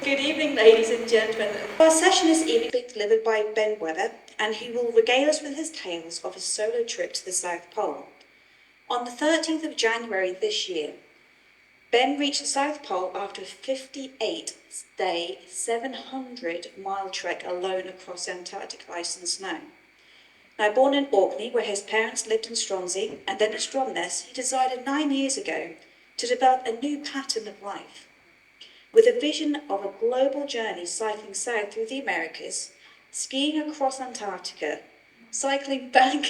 Good evening, ladies and gentlemen. Our session this evening will be delivered by Ben Webber, and he will regale us with his tales of his solo trip to the South Pole. On the 13th of January this year, Ben reached the South Pole after a 58-day, 700-mile trek alone across Antarctic ice and snow. Now, born in Orkney, where his parents lived in Stronsay, and then at Stromness, he decided 9 years ago to develop a new pattern of life. With a vision of a global journey cycling south through the Americas, skiing across Antarctica, cycling back,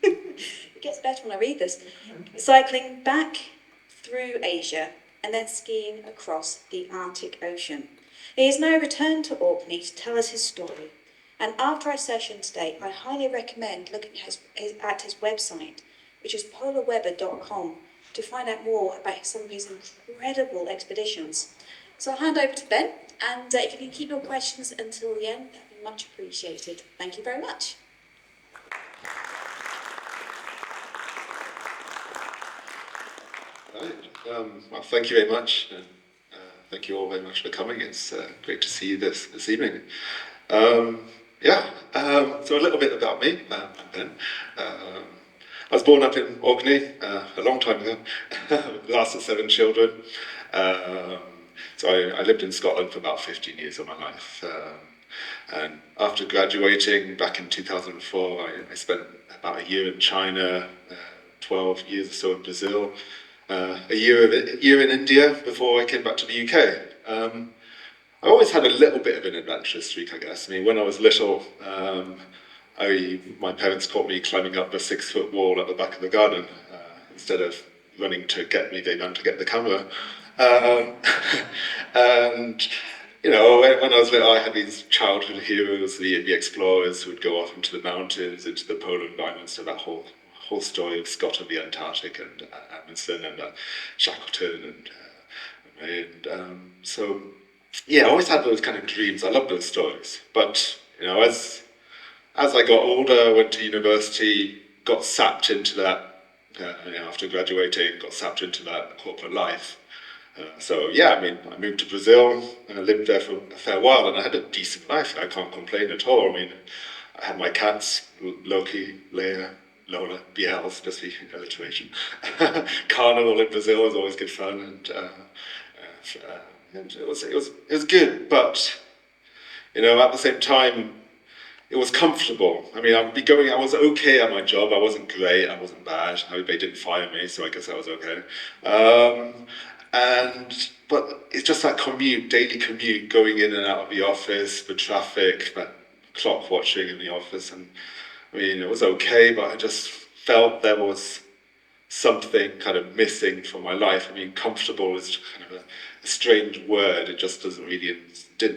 it gets better when I read this, cycling back through Asia, and then skiing across the Arctic Ocean. He has now returned to Orkney to tell us his story, and after our session today, I highly recommend looking at his website, which is polarwebber.com, to find out more about some of his incredible expeditions. So I'll hand over to Ben, and if you can keep your questions until the end, that'd be much appreciated. Thank you very much. Right. Well, thank you very much, and thank you all very much for coming. It's great to see you this evening. So a little bit about me. I'm Ben. I was born up in Orkney a long time ago, last of 7 children. So I lived in Scotland for about 15 years of my life. And after graduating back in 2004, I spent about a year in China, 12 years or so in Brazil, a year in India before I came back to the UK. I always had a little bit of an adventurous streak, I guess. I mean, when I was little, my parents caught me climbing up a 6-foot wall at the back of the garden. Instead of running to get me, they ran to get the camera. And you know, when I was little, I had these childhood heroes, the explorers who would go off into the mountains, into the polar environments. So that whole story of Scott of the Antarctic and Amundsen and Shackleton so yeah, I always had those kind of dreams. I love those stories. But you know, as I got older, I went to university, got sapped into that. After graduating, got sapped into that corporate life. I moved to Brazil and I lived there for a fair while, and I had a decent life. I can't complain at all. I mean, I had my cats, Loki, Leia, Lola, BLs, just the alliteration. Carnival in Brazil was always good fun, and it was good. But you know, at the same time, it was comfortable. I mean, I was okay at my job. I wasn't great. I wasn't bad. They didn't fire me, so I guess I was okay. But it's just that daily commute, going in and out of the office, the traffic, that clock watching in the office, and I mean, it was okay, but I just felt there was something kind of missing from my life. I mean, comfortable is kind of a strange word. It just doesn't really,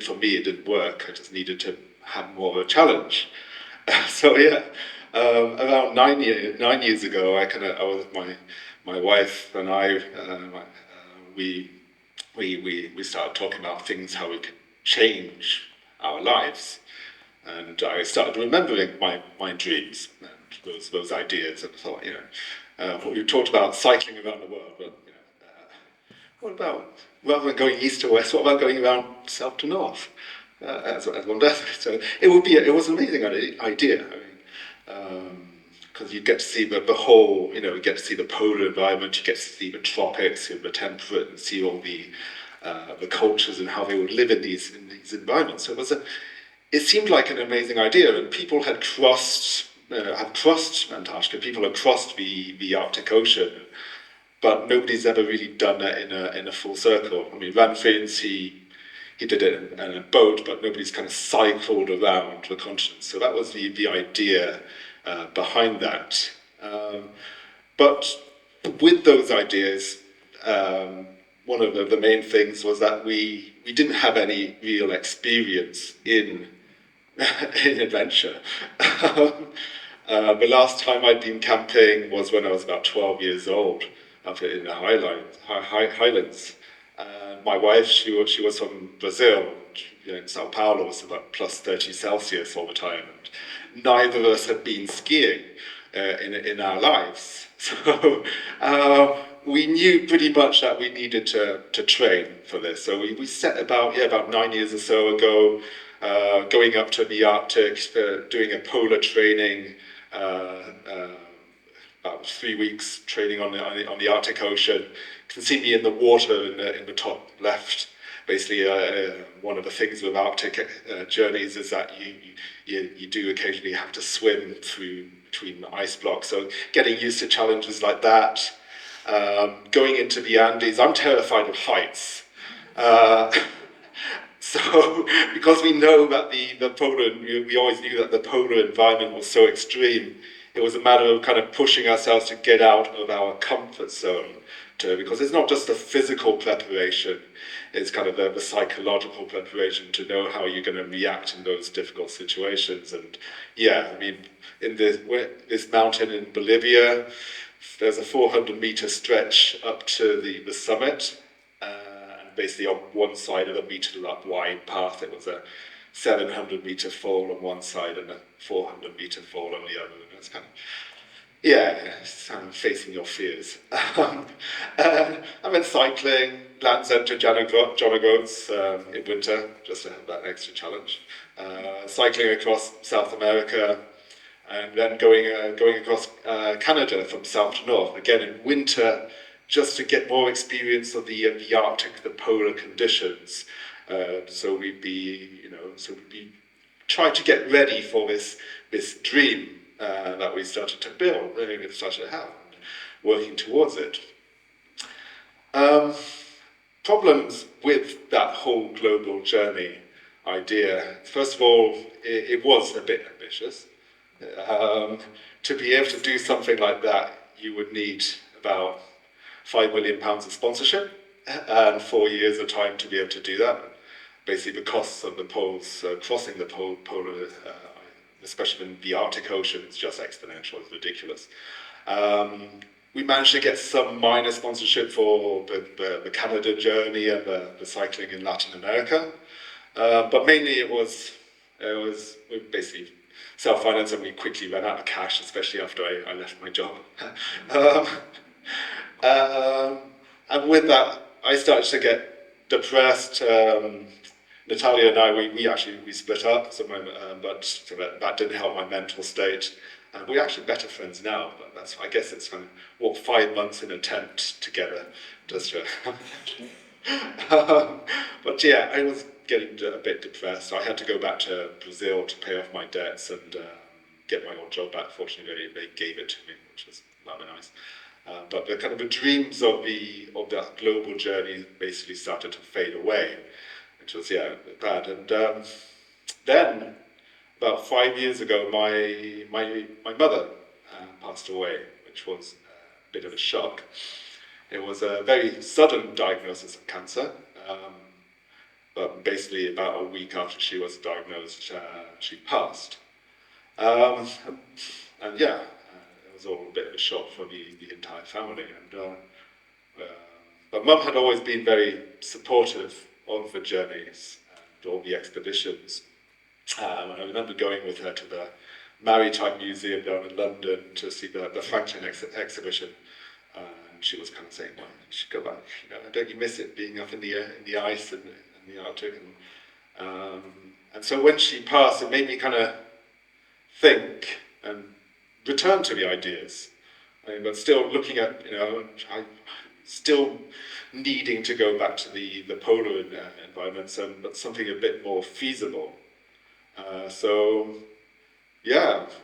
for me, it didn't work. I just needed to have more of a challenge. Around 9 years ago, I was my wife and I. We started talking about things, how we could change our lives, and I started remembering my dreams and those ideas, and I thought, we talked about cycling around the world, but what about, rather than going east to west, what about going around south to north, as one does? So it was an amazing idea. I mean, because you get to see the whole, you get to see the polar environment, you get to see the tropics, the temperate, and see all the cultures and how they would live in these environments. So it seemed like an amazing idea, and people had crossed Antarctica. People had crossed the Arctic Ocean, but nobody's ever really done that in a full circle. I mean, Ranfins, he did it in a boat, but nobody's kind of cycled around the continent. So that was the idea behind that. But with those ideas, one of the main things was that we didn't have any real experience in adventure. The last time I'd been camping was when I was about 12 years old, up in the Highlands. My wife, she was from Brazil, in Sao Paulo, so about plus 30 Celsius all the time. And neither of us had been skiing in our lives. So we knew pretty much that we needed to train for this. So we set about 9 years or so ago, going up to the Arctic, doing a polar training, about 3 weeks training on the Arctic Ocean. You can see me in the water in the top left. Basically, one of the things with Arctic journeys is that you do occasionally have to swim between ice blocks. So getting used to challenges like that. Going into the Andes, I'm terrified of heights. So, because we know that the polar, we always knew that the polar environment was so extreme, it was a matter of kind of pushing ourselves to get out of our comfort zone. Because it's not just the physical preparation, it's kind of the psychological preparation to know how you're going to react in those difficult situations. And yeah, I mean, in this mountain in Bolivia, there's a 400-meter stretch up to the summit. Basically on one side of a meter wide path, it was a 700-meter fall on one side and a 400-meter fall on the other. And it's kind of, it's kind of facing your fears. I went cycling, Land's End to John O'Groats in winter, just to have that extra challenge. Cycling across South America, and then going across Canada from south to north, again in winter, just to get more experience of the Arctic, the polar conditions. So we'd be trying to get ready for this dream that we started to build, really we started to have, and working towards it. Problems with that whole global journey idea. First of all, it was a bit ambitious. To be able to do something like that, you would need about £5 million of sponsorship and 4 years of time to be able to do that. Basically, the costs of the poles, crossing the polar, especially in the Arctic Ocean, is just exponential. It's ridiculous. We managed to get some minor sponsorship for the Canada journey and the cycling in Latin America, but mainly it was basically self-financed, and we quickly ran out of cash, especially after I left my job. And with that, I started to get depressed. Natalia and I, we split up, but that didn't help my mental state. And we're actually better friends now, but I guess it's kind of 5 months in a tent together, just to. But yeah, I was getting a bit depressed. I had to go back to Brazil to pay off my debts and get my old job back. Fortunately, they gave it to me, which was rather nice. But the kind of the dreams of that global journey basically started to fade away, which was bad. And then about 5 years ago, my mother passed away, which was a bit of a shock. It was a very sudden diagnosis of cancer, but basically about a week after she was diagnosed, she passed. And yeah. It was all a bit of a shock for the entire family. But Mum had always been very supportive of the journeys and all the expeditions. And I remember going with her to the Maritime Museum down in London to see the Franklin exhibition. And she was kind of saying, "Well, you should go back. Don't you miss it being up in the ice and the Arctic?" And so when she passed, it made me kind of think and return to the ideas, but still looking at, still needing to go back to the polar environments, but something a bit more feasible.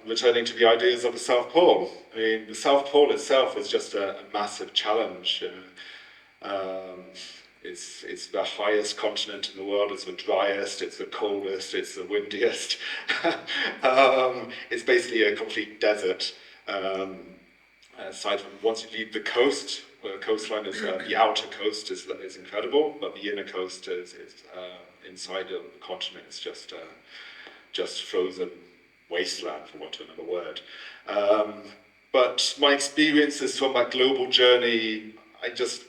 Returning to the ideas of the South Pole. I mean, the South Pole itself is just a massive challenge. It's the highest continent in the world, it's the driest, it's the coldest, it's the windiest. It's basically a complete desert. Aside from once you leave the coast, well, the coastline is, the outer coast is incredible, but the inner coast is inside of the continent is just frozen wasteland, for want of another word. But my experiences from that global journey, I just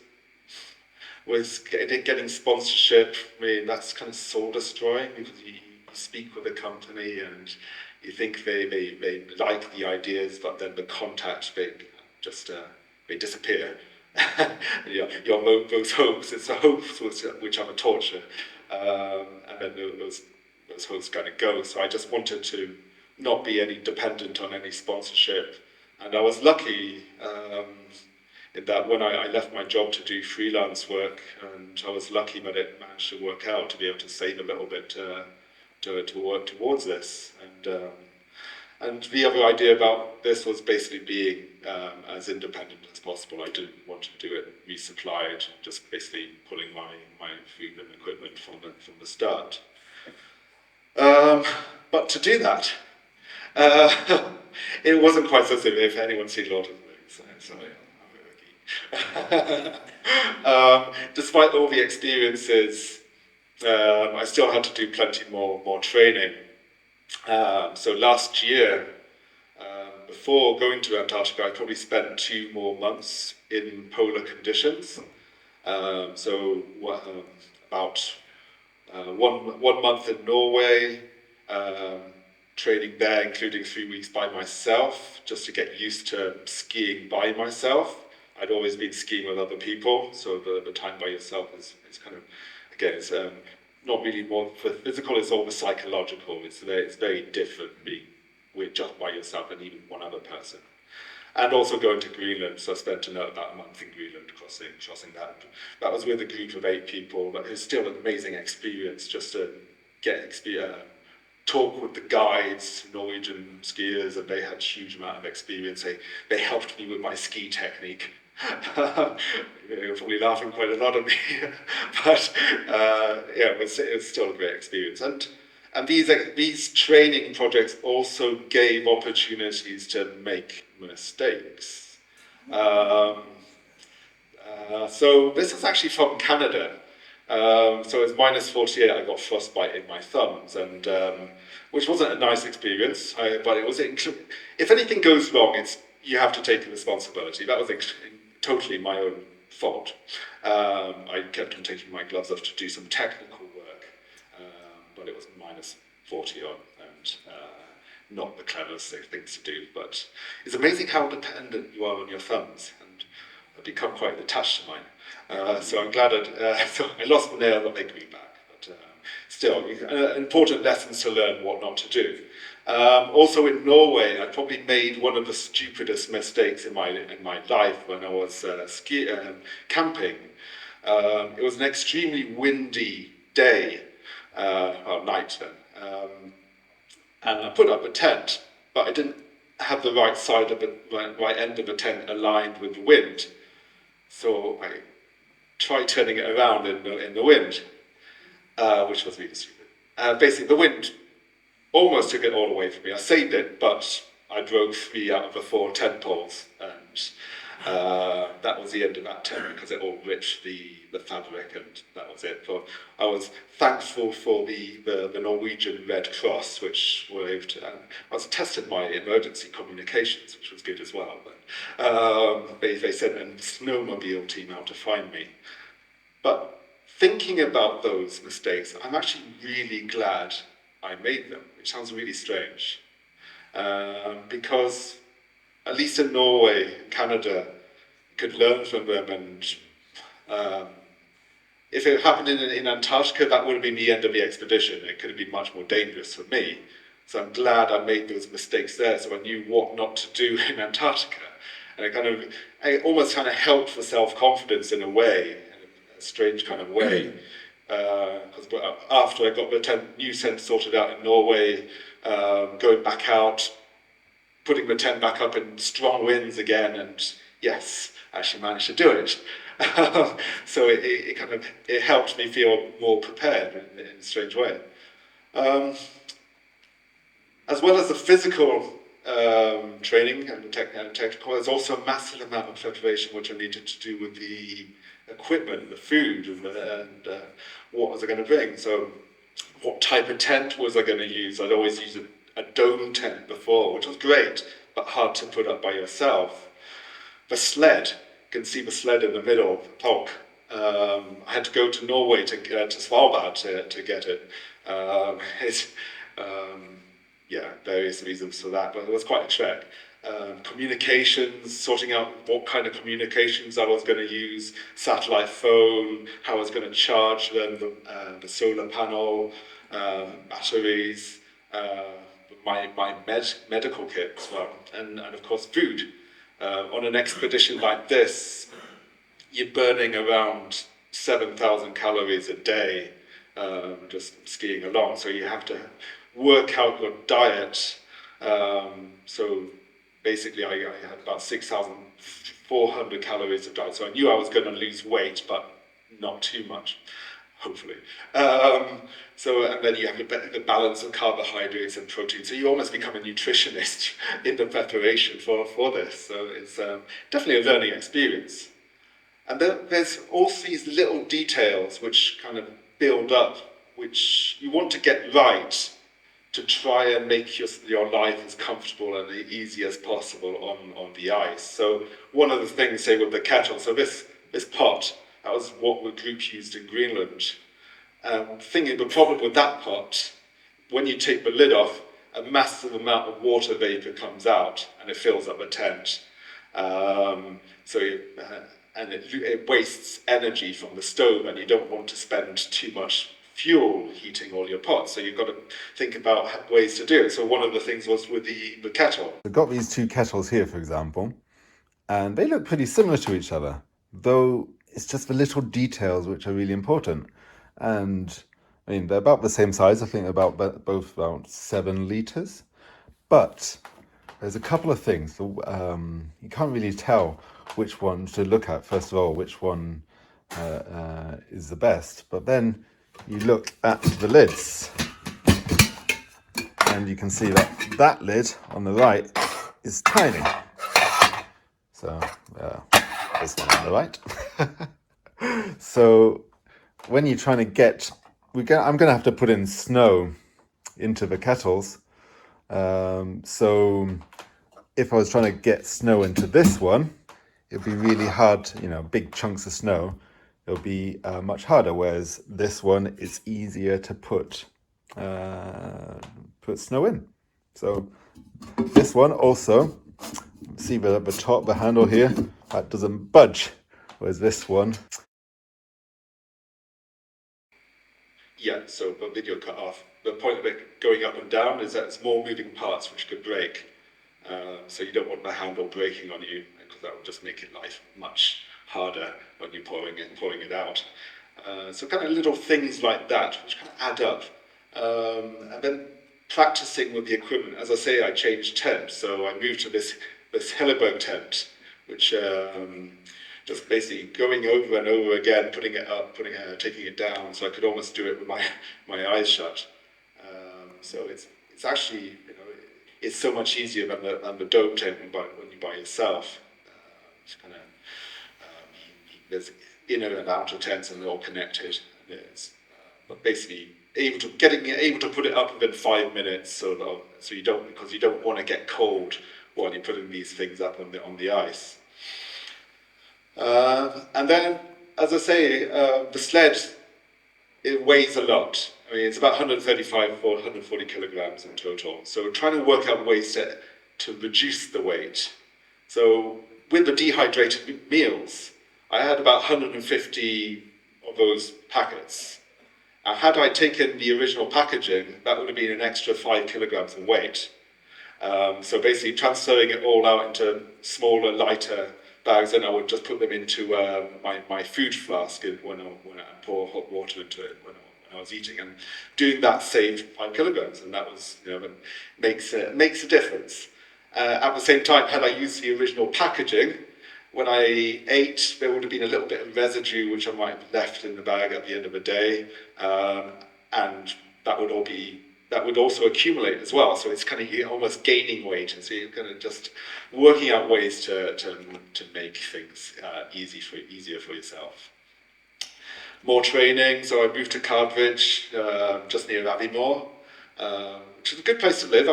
was getting sponsorship. I mean, that's kind of soul destroying, because you speak with a company and you think they like the ideas, but then the contact, they disappear. those hopes. It's the hopes which are a torture, and then those hopes kind of go. So I just wanted to not be any dependent on any sponsorship, and I was lucky in that when I left my job to do freelance work, and I was lucky that it managed to work out to be able to save a little bit to work towards this. And the other idea about this was basically being as independent as possible. I didn't want to do it resupplied, just basically pulling my food and equipment from the start. But to do that, it wasn't quite so simple. If anyone's seen Lord of the Rings, sorry, I'm a geek. Despite all the experiences, I still had to do plenty more training. So last year, before going to Antarctica, I probably spent 2 more months in polar conditions. So about 1 month in Norway, training there, including 3 weeks by myself, just to get used to skiing by myself. I'd always been skiing with other people, so the time by yourself is kind of, again, it's not really more for physical, it's all the psychological. It's very different being with just by yourself and even one other person. And also going to Greenland, so I spent about a month in Greenland crossing that. That was with a group of 8 people, but it was still an amazing experience just to talk with the guides, Norwegian skiers, and they had a huge amount of experience. They helped me with my ski technique. You're probably laughing quite a lot at me, but yeah, it was still a great experience. And these training projects also gave opportunities to make mistakes. So this is actually from Canada. So it was -48, I got frostbite in my thumbs, and which wasn't a nice experience, but it was, if anything goes wrong, you have to take responsibility. That was totally my own fault. I kept on taking my gloves off to do some technical work, but it was -40 on, and not the cleverest things to do, but it's amazing how dependent you are on your thumbs, and I've become quite attached to mine. So I'm glad so I lost the nail, but they grew back. But still, important lessons to learn what not to do. Also in Norway, I probably made one of the stupidest mistakes in my life when I was camping. It was an extremely windy day, night then, and I put up a tent, but I didn't have the right end of the tent aligned with the wind. So I tried turning it around in the wind, which was really stupid. Basically, the wind almost took it all away from me. I saved it, but I broke 3 out of the 4 tent poles, and that was the end of that tent because it all ripped the fabric, and that was it. But I was thankful for the Norwegian Red Cross, which were able to. I was tested my emergency communications, which was good as well. But they sent a snowmobile team out to find me. But thinking about those mistakes, I'm actually really glad I made them, which sounds really strange, because at least in Norway, Canada, you could learn from them, and if it happened in Antarctica, that would have been the end of the expedition. It could have been much more dangerous for me. So I'm glad I made those mistakes there, so I knew what not to do in Antarctica. And it almost helped for self-confidence in a way, in a strange kind of way. Because after I got the new tent sorted out in Norway, going back out, putting the tent back up in strong winds again, and yes, I actually managed to do it. So it helped me feel more prepared in a strange way. As well as the physical training and the technical, there's also a massive amount of preparation which I needed to do with the equipment, the food, and what was I going to bring. So what type of tent was I going to use? I'd always used a dome tent before, which was great, but hard to put up by yourself. The sled, you can see the sled in the middle, Polk. I had to go to Norway to Svalbard to get it. Various reasons for that, but it was quite a trek. communications, sorting out what kind of communications I was going to use, satellite phone, how I was going to charge them, the solar panel, batteries, my medical kit as well, and of course food. On an expedition like this, you're burning around 7,000 calories a day just skiing along. So you have to work out your diet. So basically, I had about 6,400 calories of diet. So I knew I was going to lose weight, but not too much, hopefully. And then you have the balance of carbohydrates and protein. So you almost become a nutritionist in the preparation for this. So it's definitely a learning experience. And then there's all these little details which kind of build up, which you want to get right to try and make your life as comfortable and easy as possible on the ice. So one of the things, say with the kettle, so this pot, that was what the group used in Greenland. The problem with that pot, when you take the lid off, a massive amount of water vapor comes out and it fills up the tent. And it wastes energy from the stove, and you don't want to spend too much fuel heating all your pots. So you've got to think about ways to do it. So one of the things was with the kettle. I've got these two kettles here, for example, and they look pretty similar to each other, though it's just the little details which are really important. And I mean, they're about the same size. I think they're both about 7 liters. But there's a couple of things. You can't really tell which one to look at, first of all, which one is the best. But then you look at the lids, and you can see that lid on the right is tiny. So this one on the right. So when you're trying to get, I'm going to have to put in snow into the kettles. So if I was trying to get snow into this one, it'd be really hard, big chunks of snow. It'll be much harder, whereas this one is easier to put snow in. So this one also, see the top, the handle here, that doesn't budge, whereas this one. Yeah, so the video cut off. The point of it going up and down is that it's more moving parts which could break. So you don't want the handle breaking on you, because that will just make your life much harder when you're pouring it out. So kind of little things like that which kind of add up. And then practicing with the equipment. As I say, I changed tents, so I moved to this Helleberg tent, which just basically going over and over again, putting it up, taking it down, so I could almost do it with my eyes shut. So it's actually, it's so much easier than the dome tent when you're by yourself. It's kind of there's inner and outer tents, and they're all connected. But basically, able to put it up within 5 minutes, so you don't want to get cold while you're putting these things up on the ice. And then, as I say, the sled, it weighs a lot. I mean, it's about 135 or 140 kilograms in total. So we're trying to work out ways to reduce the weight. So with the dehydrated meals, I had about 150 of those packets. Now, had I taken the original packaging, that would have been an extra 5 kilograms of weight. So basically transferring it all out into smaller, lighter bags, and I would just put them into my food flask when I pour hot water into it when I was eating, and doing that saved 5 kilograms, and that was, makes a difference. At the same time, had I used the original packaging, when I ate, there would have been a little bit of residue which I might have left in the bag at the end of the day, and that would also accumulate as well. So it's kind of almost gaining weight, and so you're kind of just working out ways to make things easier for yourself. More training, so I moved to Cardbridge, just near Aviemore, which is a good place to live. I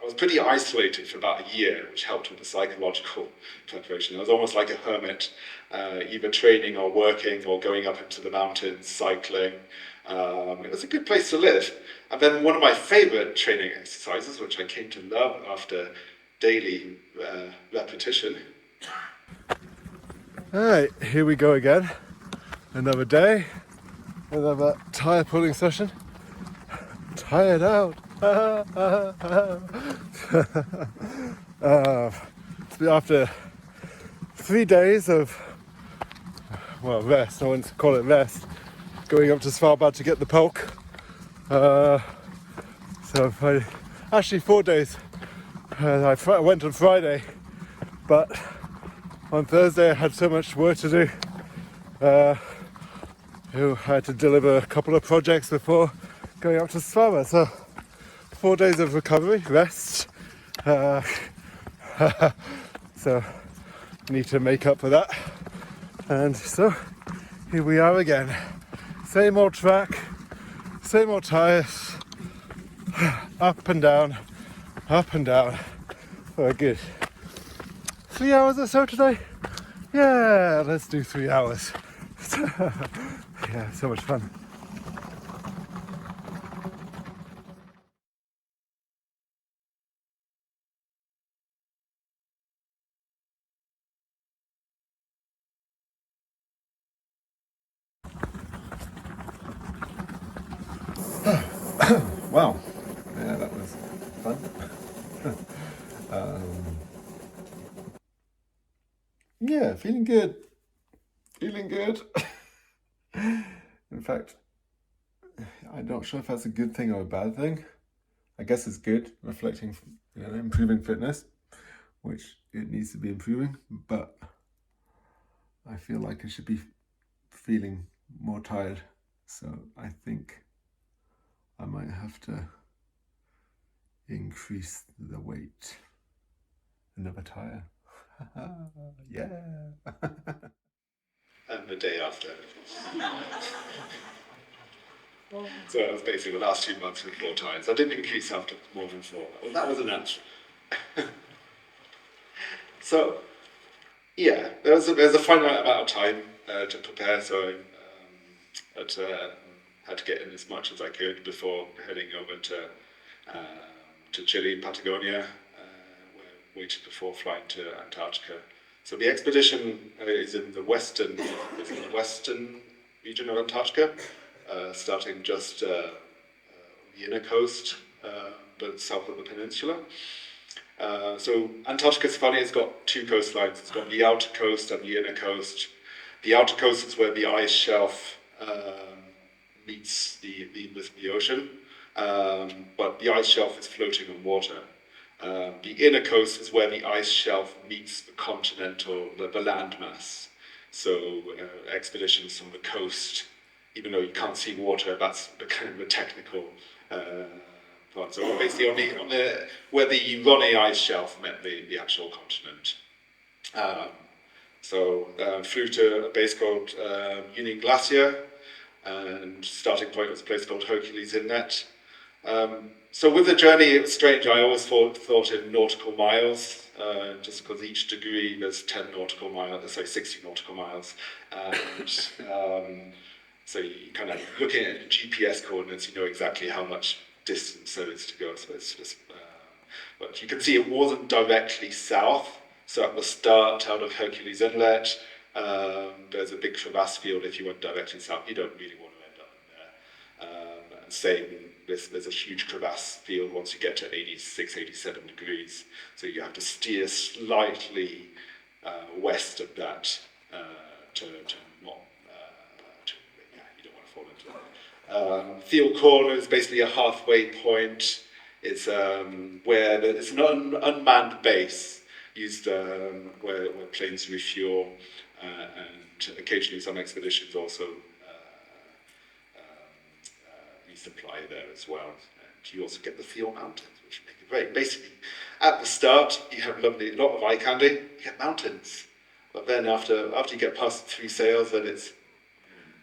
was pretty isolated for about a year, which helped with the psychological preparation. I was almost like a hermit, either training or working or going up into the mountains, cycling. It was a good place to live. And then one of my favorite training exercises, which I came to love after daily repetition. Alright, here we go again. Another day, another tyre pulling session. Tired out. After 3 days of, well, rest, I wouldn't call it rest, going up to Svalbard to get the polk. Actually 4 days. I went on Friday, but on Thursday I had so much work to do. I had to deliver a couple of projects before going up to Stromness. So 4 days of recovery, rest. So need to make up for that. And so here we are again. Same old track, same old tyres, up and down, up and down. Oh, good. 3 hours or so today? Yeah, let's do 3 hours. Yeah, so much fun. Wow. Yeah, that was fun. Yeah, feeling good. Feeling good. In fact, I'm not sure if that's a good thing or a bad thing. I guess it's good, reflecting, improving fitness, which it needs to be improving, but I feel like I should be feeling more tired. So I think I might have to increase the weight. Another tire. Yeah. And the day after. So that was basically the last 2 months with 4 times. I didn't increase after more than 4. Well, that was an answer. So, yeah, there's a finite amount of time to prepare, so I had to get in as much as I could before heading over to Chile, Patagonia, where I waited before flying to Antarctica. So the expedition is in the western region of Antarctica, starting just the inner coast, but south of the peninsula. So Antarctica's funny, it's got 2 coastlines. It's got the outer coast and the inner coast. The outer coast is where the ice shelf meets the ocean, but the ice shelf is floating on water. The inner coast is where the ice shelf meets the the landmass. So expeditions from the coast, even though you can't see water, that's the kind of the technical part. So basically where the Orkney ice shelf met the actual continent. Flew to a base called Union Glacier, and starting point was a place called Hercules Inlet. So with the journey, it was strange. I always thought in nautical miles, just because each degree there's 10 nautical miles, 60 nautical miles. And so you kind of looking at GPS coordinates, you know exactly how much distance there is to go. So it's just, but you can see it wasn't directly south. So at the start, out of Hercules Inlet, there's a big crevasse field. If you went directly south, you don't really want to end up in there. And same, there's a huge crevasse field once you get to 86, 87 degrees. So you have to steer slightly west of that to not, you don't want to fall into that. Field Corner is basically a halfway point. It's where it's an unmanned base used where planes refuel, and occasionally some expeditions also resupply there as well. And you also get the Field Mountains, which make it great. Basically, at the start, you have a lot of eye candy, you get mountains. But then after you get past the 3 sails, then it's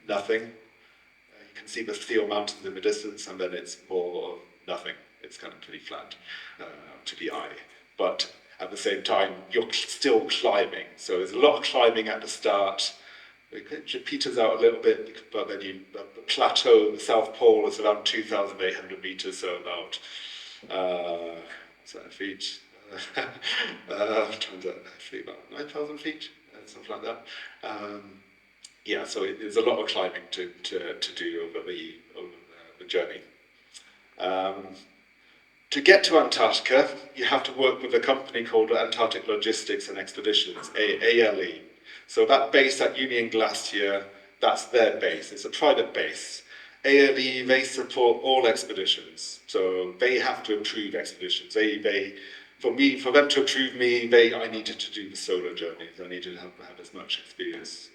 nothing. You can see the Field Mountains in the distance, and then it's more of nothing. It's kind of pretty flat to the eye. But at the same time, you're still climbing. So there's a lot of climbing at the start. It peters out a little bit, but then the plateau, the South Pole, is around 2,800 meters, so about 7 feet. Turns out actually about 9,000 feet, something like that. Yeah, so there's a lot of climbing to do over the journey. To get to Antarctica, you have to work with a company called Antarctic Logistics and Expeditions, ALE. So that base at Union Glacier, that's their base. It's a private base. ALE, they support all expeditions. So they have to approve expeditions. For them to approve me, I needed to do the solo journeys. I needed to have as much experience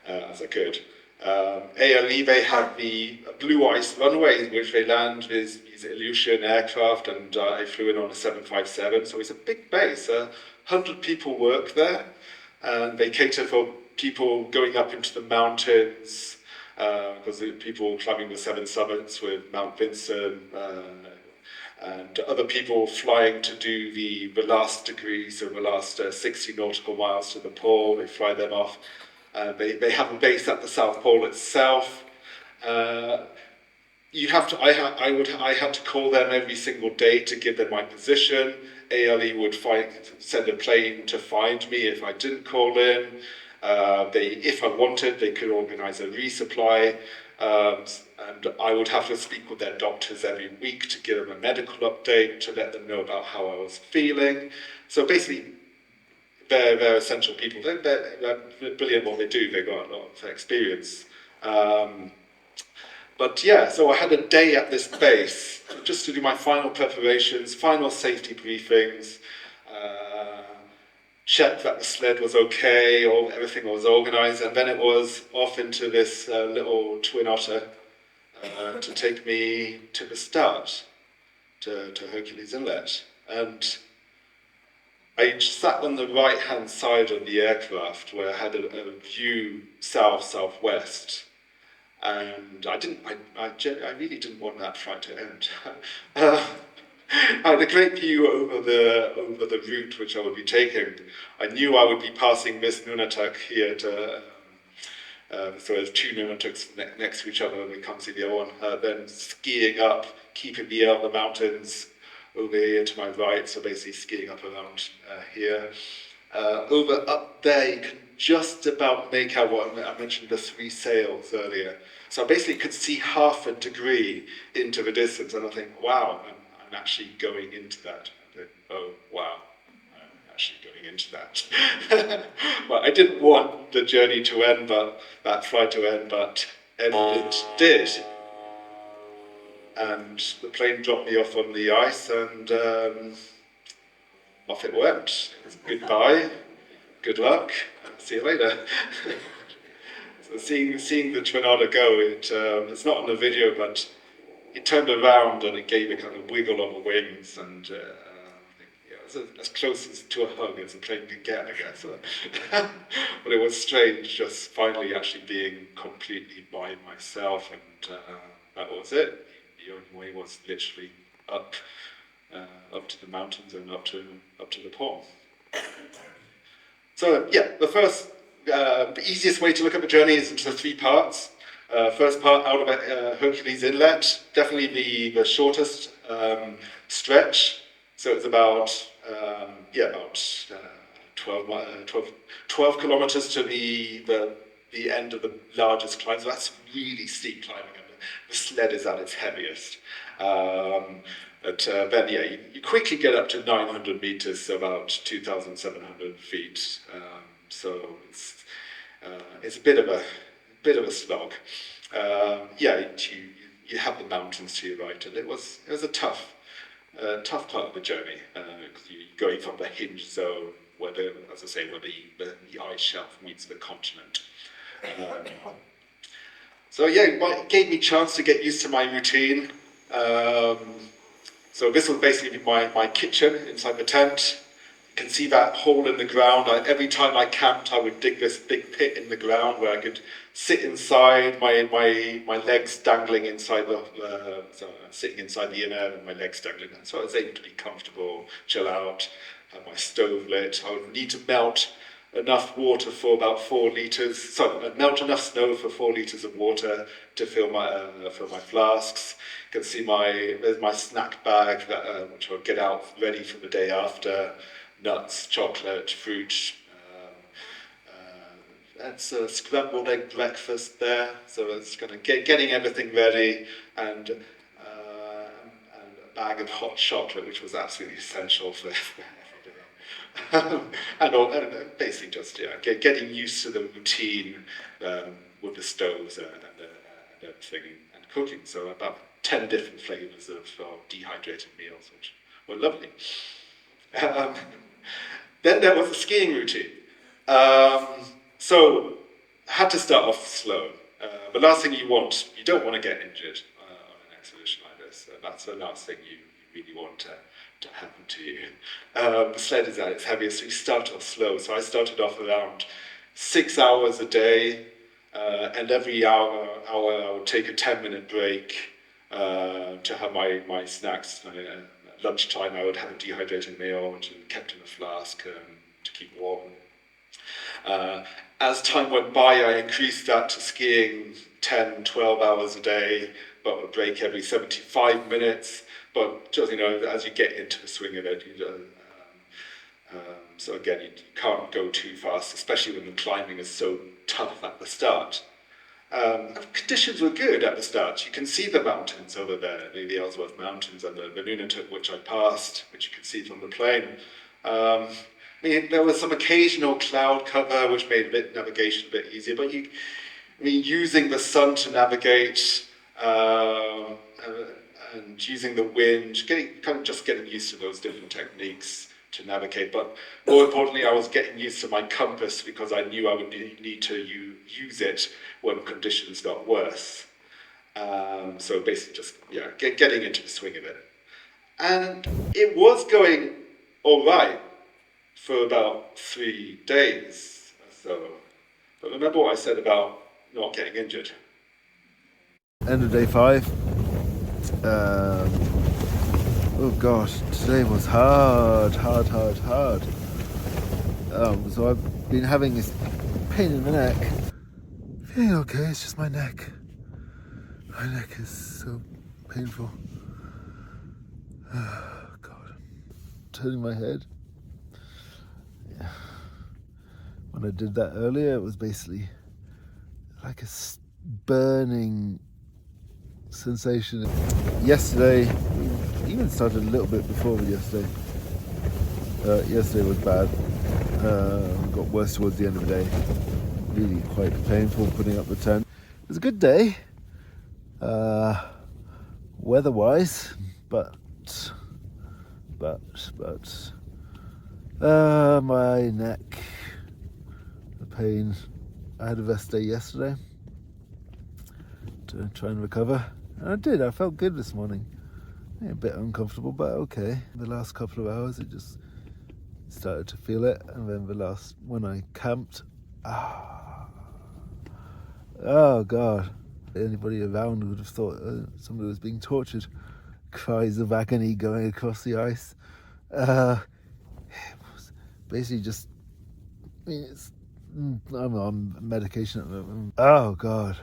as I could. ALE, they have the blue ice runway, which they land with these Ilyushin aircraft, and I flew in on a 757, so it's a big base. 100 people work there, and they cater for people going up into the mountains, because people climbing the Seven Summits with Mount Vinson, and other people flying to do the last degree, so the last 60 nautical miles to the pole. They fly them off. They have a base at the South Pole itself. I had to call them every single day to give them my position. ALE would send a plane to find me if I didn't call in. If I wanted, they could organise a resupply. And I would have to speak with their doctors every week to give them a medical update, to let them know about how I was feeling. So basically, they're essential people. They're brilliant what they do. They've got a lot of experience. But yeah, so I had a day at this base just to do my final preparations, final safety briefings, check that the sled was okay, or everything was organised, and then it was off into this little twin otter to take me to the start, to Hercules Inlet. And I sat on the right-hand side of the aircraft where I had a view south-southwest, and I really didn't want that flight to end. I had a great view over the route which I would be taking. I knew I would be passing this Nunatak here so there's two Nunataks next to each other, and we can't see the other one. Then skiing up, keeping the other mountains over here to my right, so basically skiing up around here. Up there, you can just about make out what I mentioned, the 3 sails earlier. So I basically could see half a degree into the distance, and I think, wow, I'm actually going into that. Oh, wow, I'm actually going into that. Well, I didn't want the journey to end, but that flight to end, but it did. And the plane dropped me off on the ice, and off it went. Goodbye, good luck, and see you later. So seeing the twin otter go, it's not on the video, but it turned around and it gave a kind of wiggle on the wings, and it was as close to a hug as a plane could get, I guess. But it was strange just finally actually being completely by myself, and that was it. The only way was literally up to the mountains and up to the pole. So yeah, the easiest way to look at the journey is into 3 parts. First part out of Hercules Inlet, definitely the shortest stretch. So it's about 12 kilometers to the end of the largest climb. So that's really steep climbing, and the sled is at its heaviest. Then you quickly get up to 900 meters, so about 2,700 feet. So it's a bit of a slog. You have the mountains to your right, and it was a tough part of the journey. You're going from the hinge zone, where the ice shelf meets the continent. So it gave me a chance to get used to my routine. So this was basically my kitchen inside the tent. You can see that hole in the ground. Every time I camped, I would dig this big pit in the ground where I could sit inside, my legs dangling inside sitting inside the inner and my legs dangling. So I was able to be comfortable, chill out, have my stove lit. I would need to melt enough water for about 4 litres. Sorry, melt enough snow for 4 litres of water to fill my flasks. You can see there's my snack bag which I'll get out ready for the day after. Nuts, chocolate, fruit. That's a scrambled egg breakfast there, so it's kind of getting everything ready, and a bag of hot chocolate, which was absolutely essential for every day. And basically just getting used to the routine with the stoves and everything and cooking. So about 10 different flavours of dehydrated meals, which were lovely. Then there was the skiing routine. So I had to start off slow. The last thing you don't want to get injured on an expedition like this. That's the last thing you really want to happen to you. The sled is at its heaviest, so you start off slow. So I started off around 6 hours a day, and every hour I would take a 10-minute break to have my snacks. At lunchtime I would have a dehydrated meal, which is kept in a flask to keep warm. As time went by, I increased that to skiing 10, 12 hours a day, but a break every 75 minutes. But just, as you get into the swing of it, so again, you can't go too fast, especially when the climbing is so tough at the start. Conditions were good at the start. You can see the mountains over there, the Ellsworth Mountains and the Nunatak, which I passed, which you can see from the plane. There was some occasional cloud cover, which made navigation a bit easier, but using the sun to navigate and using the wind, getting used to those different techniques to navigate. But more importantly, I was getting used to my compass because I knew I would need to use it when conditions got worse. So basically just getting into the swing of it. And it was going all right for about 3 days or so. But remember what I said about not getting injured. End of day 5. Oh gosh, today was hard. So I've been having this pain in the neck. Feeling okay, it's just my neck. My neck is so painful. Oh God. Turning my head. Yeah. When I did that earlier, it was basically like a burning sensation. Yesterday, even started a little bit before yesterday. Yesterday was bad. Got worse towards the end of the day. Really quite painful putting up the tent. It was a good day, weather-wise, but my neck, the pain. I had a rest day yesterday to try and recover, and I did. I felt good this morning. A bit uncomfortable, but okay. The last couple of hours, it just started to feel it, and then when I camped, oh God. Anybody around would have thought somebody was being tortured. Cries of agony going across the ice. It was basically just, I'm on medication at the moment. Oh God.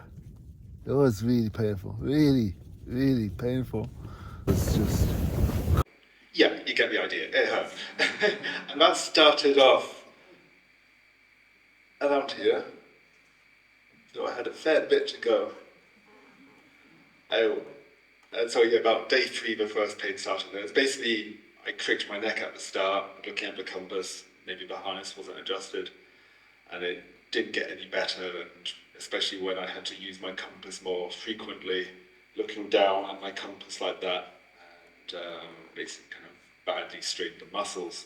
It was really painful. Really, really painful. It's just... Yeah, you get the idea. It hurt. And that started off around here. So I had a fair bit to go. About day 3, the first pain started. It's basically, I cricked my neck at the start, looking at the compass, maybe the harness wasn't adjusted, and it didn't get any better, and especially when I had to use my compass more frequently, looking down at my compass like that, and basically kind of badly strained the muscles.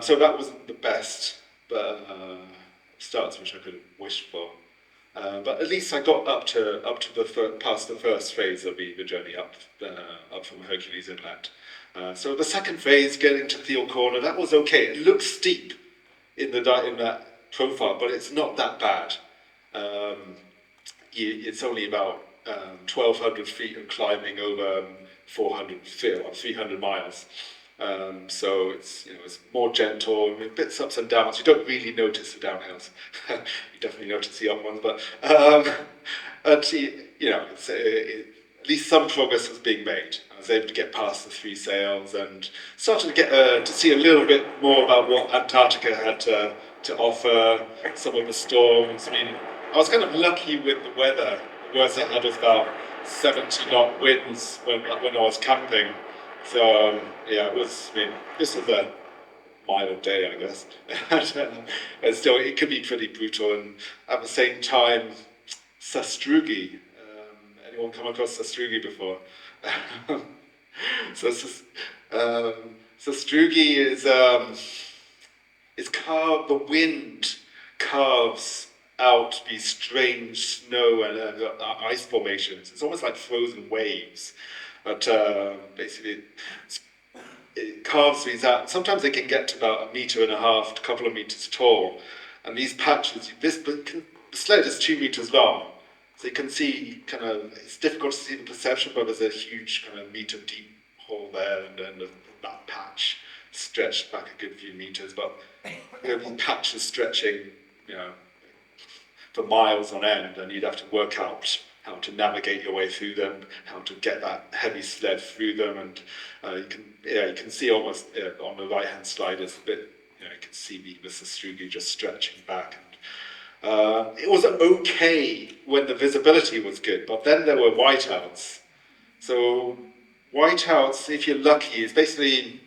So that wasn't the best, but starts which I could have wished for. But at least I got past the first phase of the journey up from Hercules Inlet. So the second phase, getting to Thiel Corner, that was okay. It looks steep in that profile, but it's not that bad. It's only about 1,200 feet of climbing over 300 miles. So it's more gentle, bits ups and downs. You don't really notice the downhills. You definitely notice the up ones, but at least some progress was being made. I was able to get past the three sails and started to get to see a little bit more about what Antarctica had to offer. Some of the storms. I mean, I was kind of lucky with the weather. The worst I had was about 70-knot winds when I was camping. So it was. I mean, this was a mild day, I guess. And still, it could be pretty brutal. And at the same time, sastrugi. Anyone come across sastrugi before? So sastrugi is carved. The wind carves out these strange snow and ice formations. It's almost like frozen waves. But basically, it carves these out. Sometimes they can get to about 1.5 meters, a couple of meters tall. And these patches, the sled is 2 meters long. So you can see it's difficult to see the perception, but there's a huge kind of meter deep hole there, and then that patch stretched back a good few meters. But these patches stretching, for miles on end, and you'd have to work out how to navigate your way through them, how to get that heavy sled through them, and you can see almost on the right hand slide is a bit, you can see the sastrugi just stretching back. It was okay when the visibility was good, but then there were whiteouts. So whiteouts, if you're lucky, is basically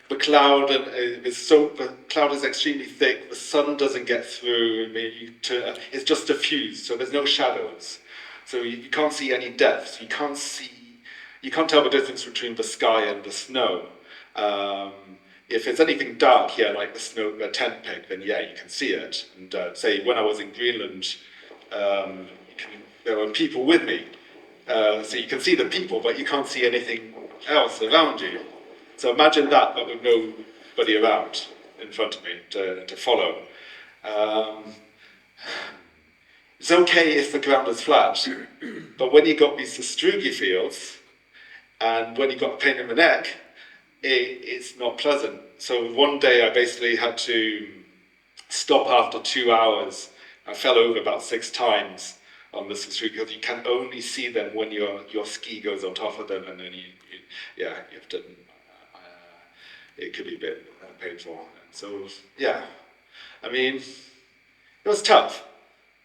the cloud, and the cloud is extremely thick. The sun doesn't get through. It's just diffused, so there's no shadows. So you can't see any depths. You can't tell the difference between the sky and the snow. If it's anything dark here, like the tent peg, then you can see it. And say when I was in Greenland, there were people with me, so you can see the people, but you can't see anything else around you. So imagine that, but with nobody around in front of me to follow. It's okay if the ground is flat, but when you got these sastrugi fields, and when you got a pain in the neck, it's not pleasant. So one day I basically had to stop after 2 hours. I fell over about 6 times on the sastrugi because you can only see them when your ski goes on top of them, and then you have to. It could be a bit painful. So I mean, it was tough.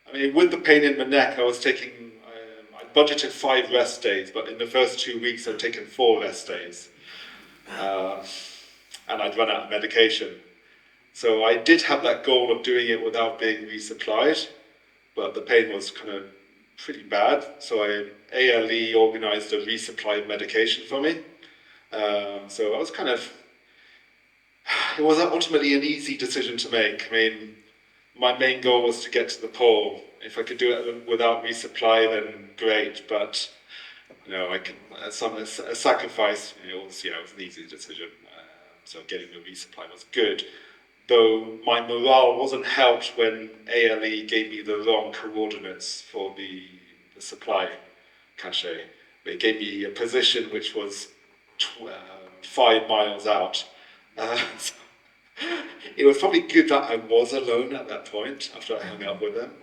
I mean, with the pain in my neck, I was taking. I budgeted 5 rest days, but in the first 2 weeks, I'd taken 4 rest days. And I'd run out of medication. So I did have that goal of doing it without being resupplied, but the pain was kind of pretty bad. So ALE organised a resupply of medication for me. So I was it was ultimately an easy decision to make. I mean, my main goal was to get to the pole. If I could do it without resupply, then great, but I can. A sacrifice. It was an easy decision. So getting the resupply was good, though my morale wasn't helped when ALE gave me the wrong coordinates for the supply cache. They gave me a position which was 5 miles out. So it was probably good that I was alone at that point after I hung out with them.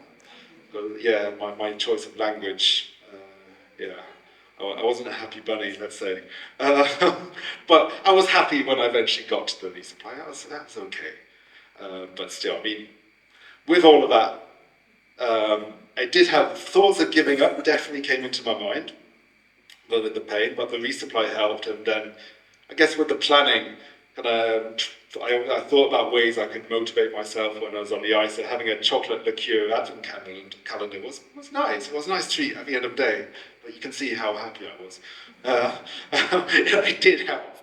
But my choice of language, I wasn't a happy bunny, let's say. But I was happy when I eventually got to the resupply. That was okay. But still, I mean, with all of that, I did have thoughts of giving up, definitely came into my mind, with the pain, but the resupply helped. And then, I guess with the planning, I thought about ways I could motivate myself when I was on the ice. And having a chocolate liqueur advent calendar was nice. It was a nice treat at the end of the day. But you can see how happy I was. It did help.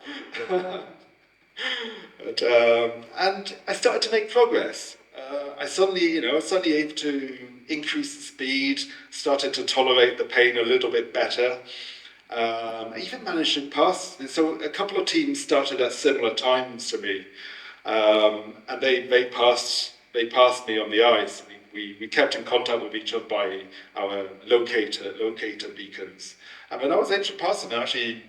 And I started to make progress. I suddenly able to increase the speed, started to tolerate the pain a little bit better. I even managed to pass. So a couple of teams started at similar times to me, and they passed me on the ice. we kept in contact with each other by our locator beacons. And when I was able to pass them, I actually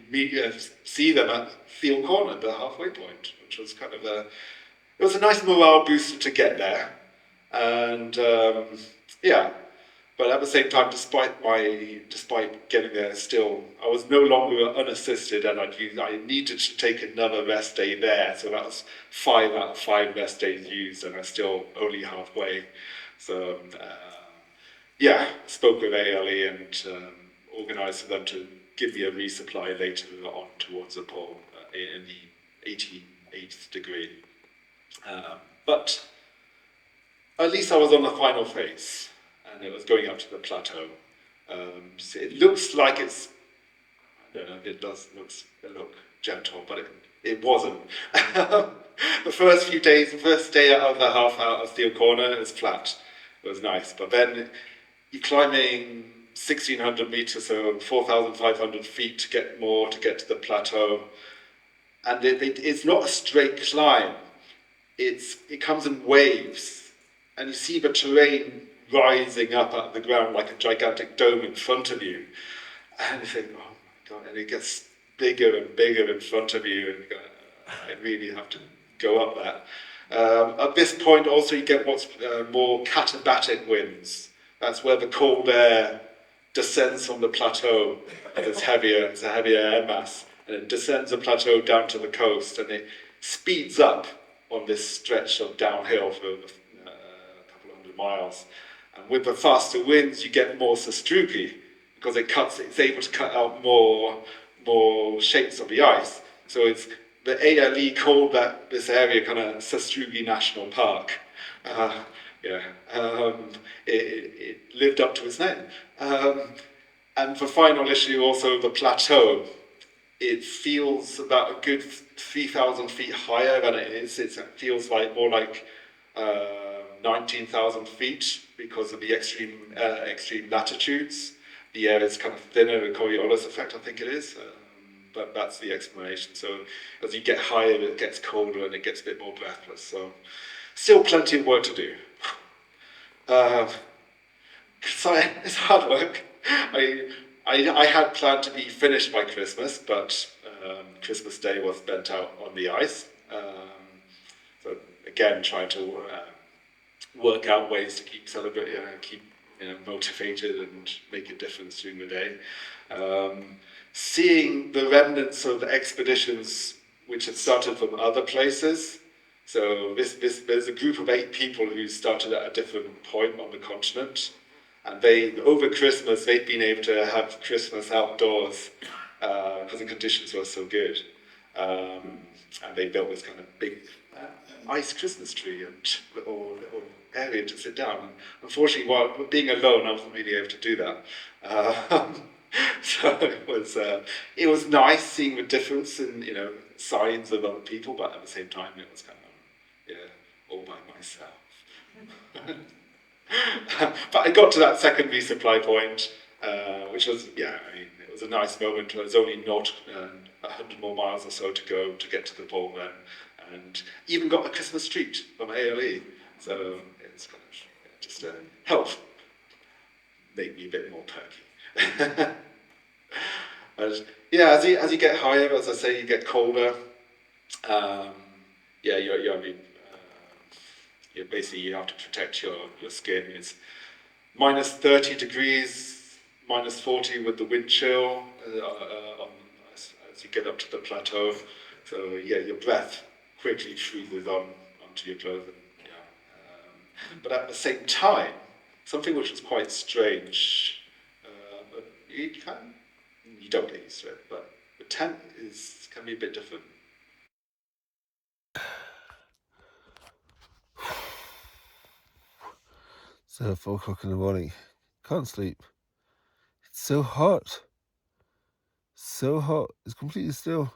see them at Field Corner, the halfway point, which was kind of it was a nice morale booster to get there. And yeah, but at the same time, despite getting there, still I was no longer unassisted, and I needed to take another rest day there. So that was 5 out of 5 rest days used, and I'm still only halfway. So yeah, spoke with ALE and organised for them to give me a resupply later on towards the pole in the 88th degree. But at least I was on the final phase, and it was going up to the plateau. So it looks like it's, I don't know, it does look gentle, but it wasn't. The first day out of the half out of Steel Corner, it was flat. It was nice, but then you're climbing 1,600 meters, so 4,500 feet to get to the plateau, and it's not a straight climb. It comes in waves, and you see the terrain rising up out of the ground like a gigantic dome in front of you, and you think, oh my god, and it gets bigger and bigger in front of you, and you go, I really have to go up that. At this point also you get what's more katabatic winds. That's where the cold air descends from the plateau, and it's a heavier air mass, and it descends the plateau down to the coast, and it speeds up on this stretch of downhill for a couple hundred miles. And with the faster winds, you get more sastrugi, because it's able to cut out more shapes of the ice. So the ALE called this area kind of Sastrugi National Park. It lived up to its name. And the final issue, also the plateau. It feels about a good 3,000 feet higher than it is. It feels more like 19,000 feet because of the extreme latitudes. The air is kind of thinner, the Coriolis effect, I think it is. But that's the explanation. So as you get higher, it gets colder and it gets a bit more breathless. So still plenty of work to do. So it's hard work. I had planned to be finished by Christmas, but Christmas Day was spent out on the ice. So again, trying to work out ways to keep celebrating, keep motivated and make a difference during the day. Seeing the remnants of expeditions which had started from other places. So there's a group of 8 people who started at a different point on the continent. And over Christmas, they'd been able to have Christmas outdoors because the conditions were so good. And they built this kind of big ice Christmas tree and little area to sit down. And unfortunately, while being alone, I wasn't really able to do that. So it was nice seeing the difference in signs of other people, but at the same time, it was kind of all by myself. But I got to that second resupply point, which was, it was a nice moment. It was only not 100 more miles or so to go to get to the pole then, and even got a Christmas treat from ALE. So it's kind of just helped make me a bit more perky. But yeah, as you get higher, as I say, you get colder. Basically you have to protect your skin. It's minus 30 degrees, minus 40 with the wind chill as you get up to the plateau. So yeah, your breath quickly freezes onto your clothing. But at the same time, something which was quite strange, but you don't get used to it, but the tent can be a bit different. So 4 o'clock in the morning, can't sleep. It's so hot. So hot. It's completely still.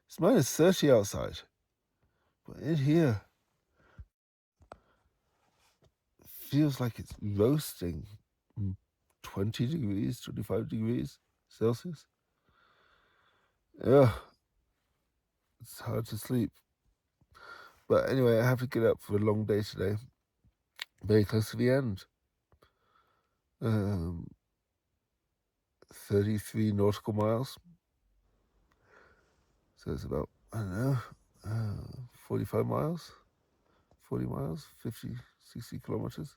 It's minus 30 outside. But in here, it feels like it's roasting. 20 degrees, 25 degrees Celsius. Yeah. It's hard to sleep. But anyway, I have to get up for a long day today. Very close to the end. um, 33 nautical miles. So it's about, I don't know, 45 miles, 40 miles, 50, 60 kilometers.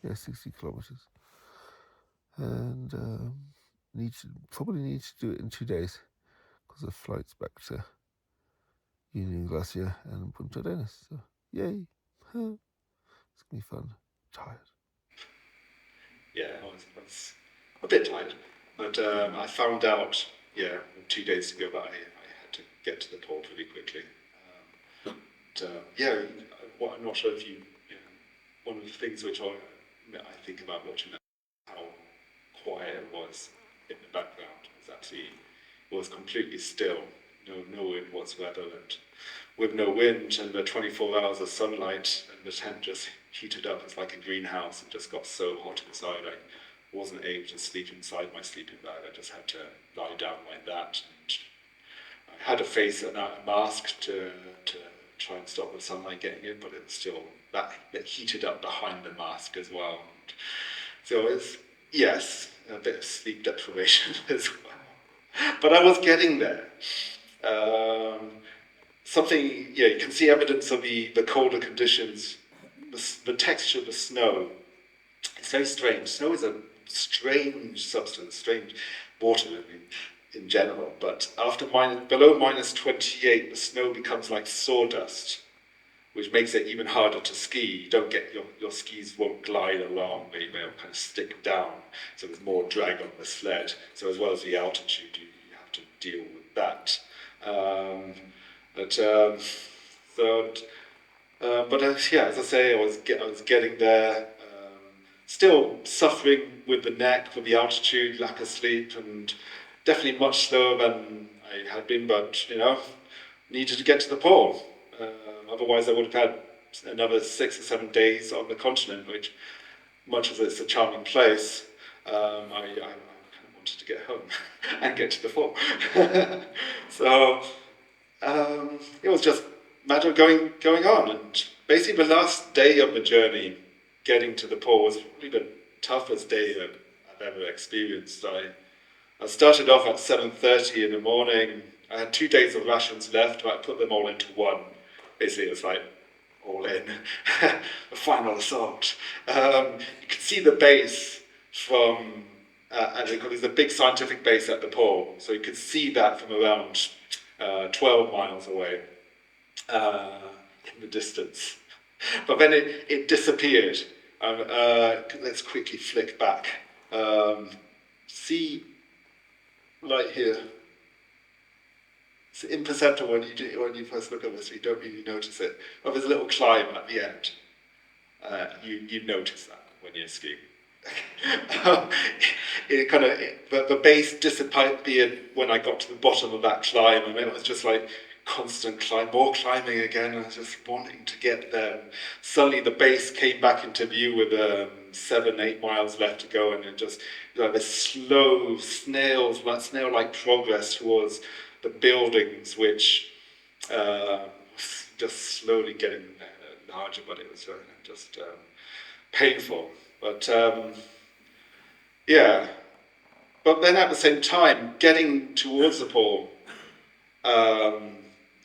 Yeah, 60 kilometers. And probably need to do it in 2 days because of flights back to Union Glacier and Punta Arenas. So, yay. It's going to be fun. Tired. Yeah, I was a bit tired, but I found out, 2 days ago that I had to get to the pole pretty quickly. I'm not sure if one of the things which I think about watching that, how quiet it was in the background. It was completely still, no wind whatsoever, and with no wind and the 24 hours of sunlight, and the tent just heated up. It's like a greenhouse. It just got so hot inside. I wasn't able to sleep inside my sleeping bag. I just had to lie down like that. And I had a face and a mask to try and stop the sunlight getting in, but it was still that heated up behind the mask as well. And so it's, yes, a bit of sleep deprivation as well. But I was getting there. You can see evidence of the colder conditions, the texture of the snow. It's very strange. Snow is a strange substance, strange water in general, but below minus 28, the snow becomes like sawdust, which makes it even harder to ski. You don't get your skis won't glide along, they'll kind of stick down, so there's more drag on the sled. So as well as the altitude, you have to deal with that. As I say, I was getting there, still suffering with the neck, with the altitude, lack of sleep, and definitely much slower than I had been, but, needed to get to the pole. Otherwise I would have had another 6 or 7 days on the continent, which, much as it's a charming place, I kind of wanted to get home and get to the pole. So it was just a matter of going on, and basically the last day of the journey, getting to the pole, was probably the toughest day I've ever experienced. I started off at 7:30 in the morning. I had 2 days of rations left, but I put them all into one. Basically, it was like all in, the final assault. You can see the base from, there's a big scientific base at the pole, so you could see that from around 12 miles away in the distance. But then it disappeared. Let's quickly flick back. See, right here. It's imperceptible when you first look at this. You don't really notice it. But there's a little climb at the end. You notice that when you're skiing. The base disappeared when I got to the bottom of that climb, and it was just like constant climb, more climbing again, and I was just wanting to get there. And suddenly the base came back into view with 7-8 miles left to go, and it just this slow snail-like progress towards the buildings, which just slowly getting larger, but it was just painful. But but then at the same time, getting towards the pole,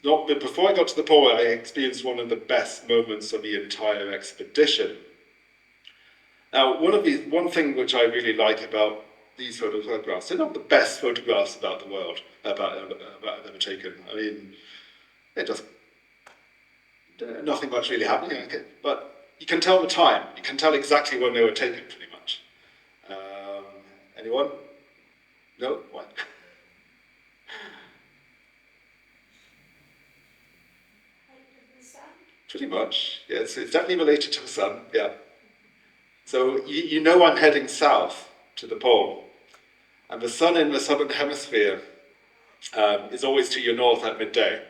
before I got to the pole, I experienced one of the best moments of the entire expedition. Now, one thing which I really like about these photographs, they're not the best photographs about the world, about I've ever taken. I mean, they're just nothing much really happening, okay? But you can tell the time. You can tell exactly when they were taken, pretty much. Anyone? No? What? Pretty much. Yeah, it's definitely related to the sun, yeah. So you know I'm heading south to the pole, and the sun in the southern hemisphere is always to your north at midday.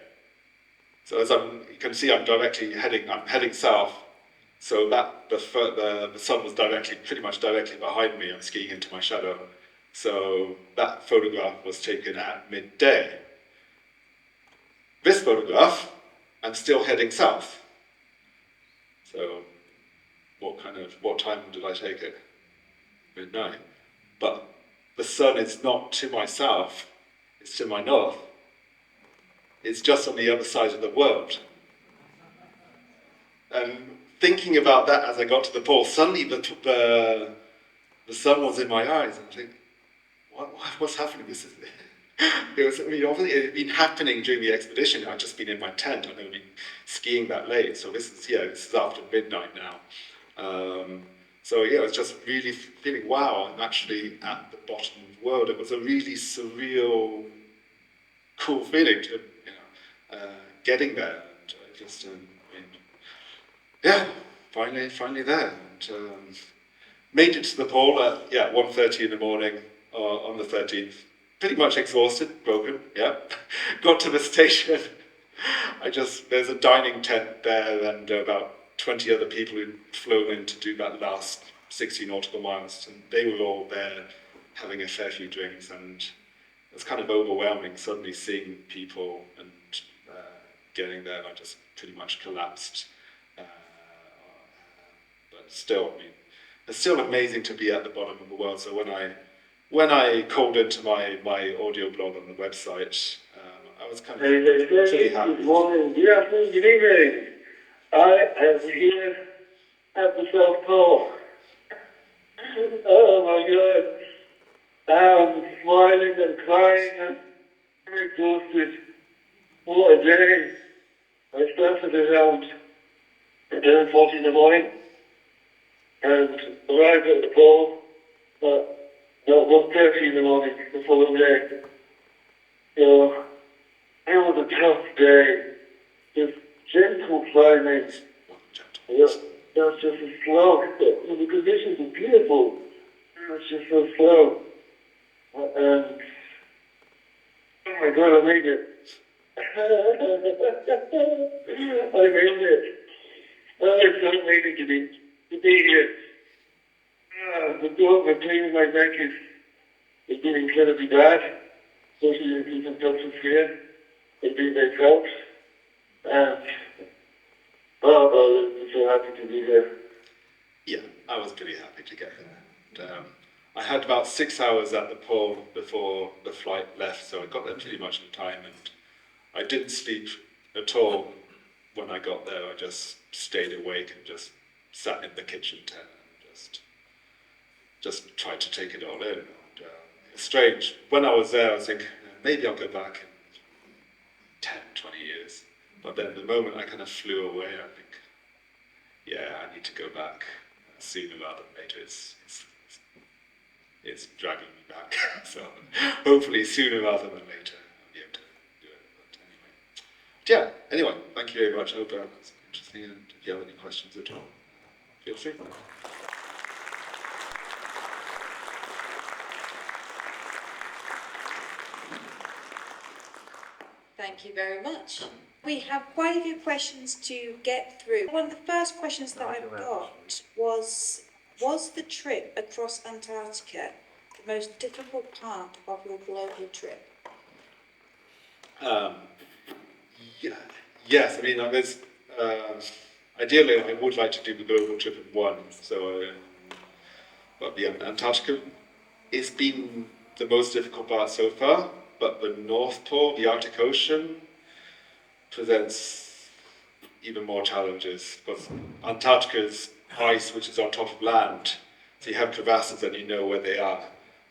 So as you can see, I'm heading south. So that the sun was pretty much directly behind me. I'm skiing into my shadow. So that photograph was taken at midday. This photograph, I'm still heading south. So what time did I take it? midnight. But the sun is not to my south, it's to my north. It's just on the other side of the world. And thinking about that as I got to the pole, suddenly the sun was in my eyes, and I think, what's happening? This is it was. I mean, obviously it had been happening during the expedition. I'd just been in my tent. I'd never been skiing that late, so this is after midnight now. So yeah, I was just really feeling, wow, I'm actually at the bottom of the world. It was a really surreal, cool feeling to getting there, and I just yeah, finally there. And, made it to the pole at 1:30 in the morning on the 13th. Pretty much exhausted, broken. Yeah, got to the station. There's a dining tent there, and about 20 other people who'd flown in to do that last 60 nautical miles, and they were all there having a fair few drinks, and it was kind of overwhelming suddenly seeing people and getting there. And I just pretty much collapsed. But still, I mean, it's still amazing to be at the bottom of the world. So when I called into my audio blog on the website, I was kind of pretty happy. Good morning, good afternoon, good evening. I am here at the South Pole. Oh my God. I'm smiling and crying and I'm exhausted. What a day. I started around 11:40 in the morning and arrived at the pole at 1:30 in the morning the following day. So it was a tough day. Just gentle climbing. It was just a slow. The conditions were beautiful. It was just so slow. And oh my God, I made it. I made it. It's so amazing to be here. The pain in my neck is getting incredibly bad, especially in the symptoms here. It helps. And I'm so happy to be here. Yeah, I was pretty happy to get there. And, I had about 6 hours at the pole before the flight left, so I got there pretty much in time, and I didn't sleep at all when I got there. I just stayed awake and just sat in the kitchen tent and just tried to take it all in. And, it's strange. When I was there, I was thinking, maybe I'll go back in 10, 20 years. But then the moment I kind of flew away, I think, yeah, I need to go back sooner rather than later. It's dragging me back. So hopefully sooner rather than later I'll be able to do it. But anyway, thank you very much. I hope that was interesting, and if you have any questions at all, feel free. Thank you very much. We have quite a few questions to get through. One of the first questions that I've got was the trip across Antarctica the most difficult part of your global trip? Yes, I mean, there's, ideally I would like to do the global trip in one, so but the Antarctica, it's been the most difficult part so far, but the North Pole, the Arctic Ocean, presents even more challenges, because Antarctica's ice, which is on top of land, so you have crevasses and you know where they are.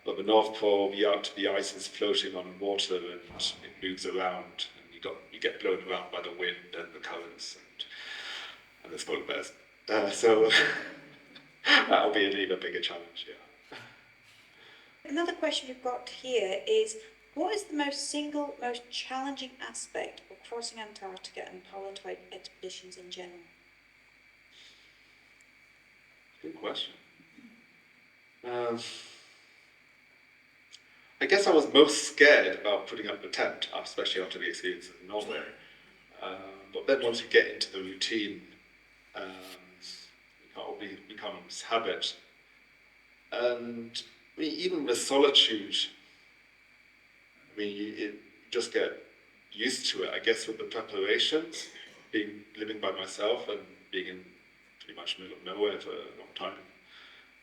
But the North Pole, the ice is floating on water and it moves around, and you get blown around by the wind and the currents and the polar bears. So that'll be an even bigger challenge, yeah. Another question we've got here is, what is the most challenging aspect of crossing Antarctica and polar type expeditions in general? Good question. I guess I was most scared about putting up the tent, especially after the experience in Norway. But then once you get into the routine, it probably becomes habit. And I mean, even the solitude, I mean, you just get used to it, I guess, with the preparations, living by myself and being in pretty much middle of nowhere for a long time.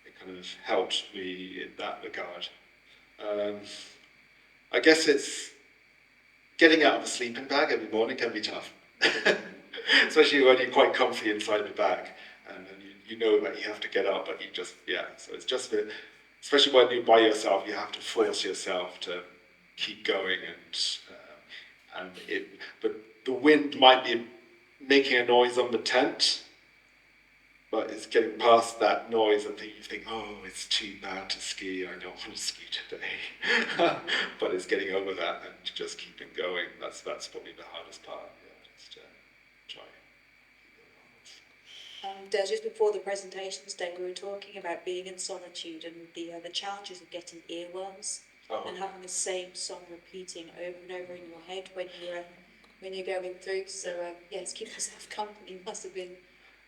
It kind of helped me in that regard. I guess it's getting out of a sleeping bag every morning can be tough, especially when you're quite comfy inside the bag, and you know that you have to get up, but you just, so it's just, especially when you're by yourself, you have to force yourself to keep going, but the wind might be making a noise on the tent, but it's getting past that noise and you think, oh, it's too bad to ski, I don't want to ski today. But it's getting over that and just keeping going. That's probably the hardest part, just try. And just before the presentations, then we were talking about being in solitude and the challenges of getting earworms and having the same song repeating over and over in your head when you're going through. So yes, keep yourself company must have been.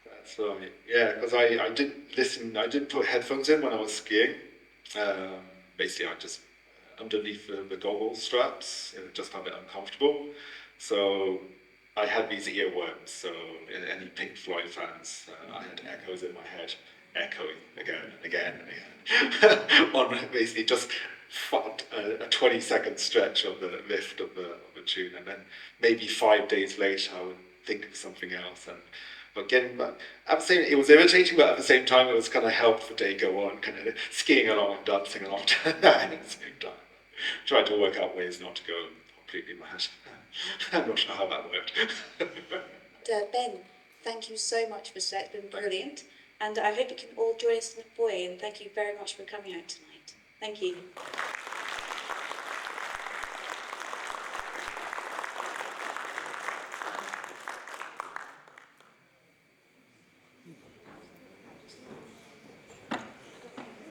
That's right. Yeah, because I didn't listen. I didn't put headphones in when I was skiing. Basically, I just underneath the goggle straps, just found it uncomfortable. So I had these earworms. So any Pink Floyd fans, I had echoes in my head, echoing again and again and again, on basically just a 20-second stretch of the lift of the tune, and then maybe 5 days later I would think of something else. But getting back, it was irritating, but at the same time it was kind of helped the day go on, kind of skiing along and dancing along at the same time. Trying to work out ways not to go completely mad. I'm not sure how that worked. Ben, thank you so much for that. It's been brilliant. And I hope you can all join us in the foyer, and thank you very much for coming out tonight. Thank you.